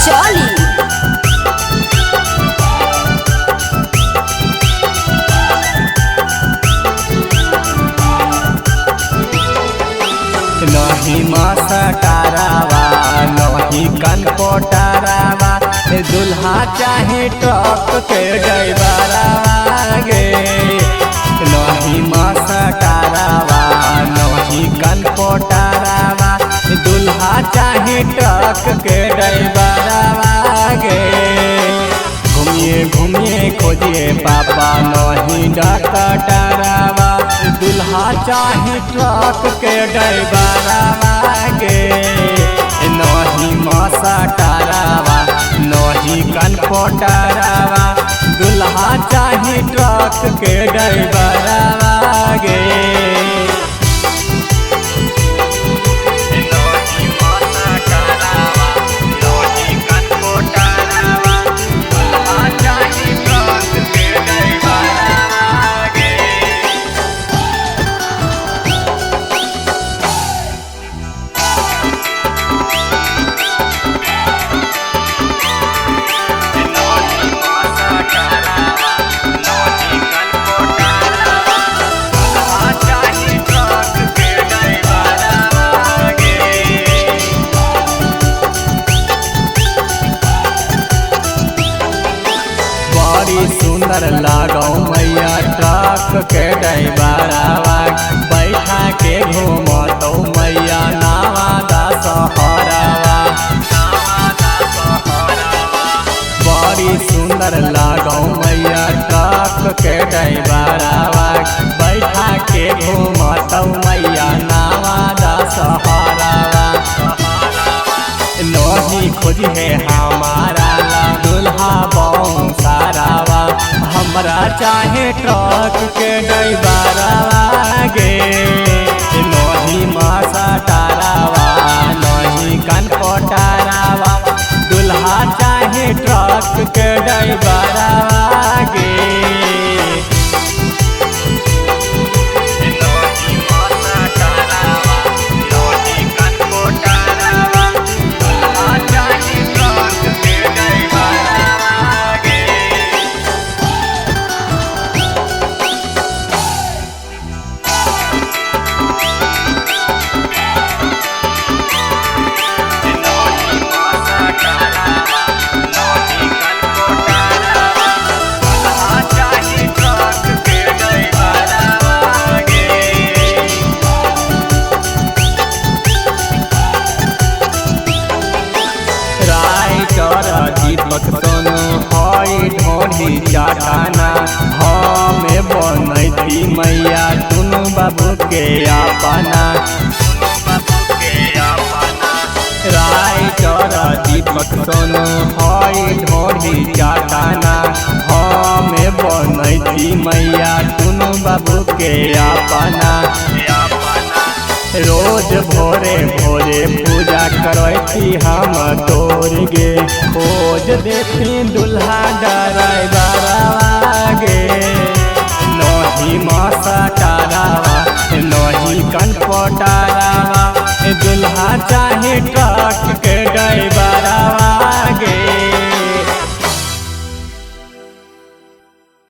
चली। नहीं मासा टारावा नहीं कन पोटारावा दुल्हा चाहे ट्रक के ड्राइवरवा गे। नहीं मासा टारावा नहीं कन पोटारावा दुल्हा चाहे ट्रक के ड्राइवरवा गे। घूमिए घूमिए खोजिए पापा नहीं डकटरावा दुल्हा चाहे ट्रक के ड्राइवरवा गे। नहीं मासा टारावा नहीं कनपोटरावा दुल्हा चाहे ट्रक के ड्राइवरवा गे। सुंदर लागो मैया ट्रक के ड्राइवरवा बैठा के घूमतो मैया नवादा शहरवा। बड़ी सुंदर लागो मैया ट्रक के ड्राइवरवा बैठा के घूमतो मैया नवादा शहरवा। नहीं खोजी है हमारा दुल्हा बहु सारावा हमरा चाहे ट्रक के ड्राइवरवा गे। नहीं मासा टारावा नहीं कनपोटरावा दुल्हा चाहे ट्रक के ड्राइवरवा गे। दीपक सोनू हई ढोढ़ी चाटाना हमें बनैती मैया दुनू बाबू के अपना। राइटर दीपक सोनू हई ढोढ़ी चाटाना हमें बनैती मैया दुनू बाबू के अपना। रोज भोरे भोरे पूजा करती हम तोर गे खोज देती दुल्हा ड्राइवरवा गे। नहीं मासा टारावा नहीं कनपोटरावा दुल्हा चाहे ट्रक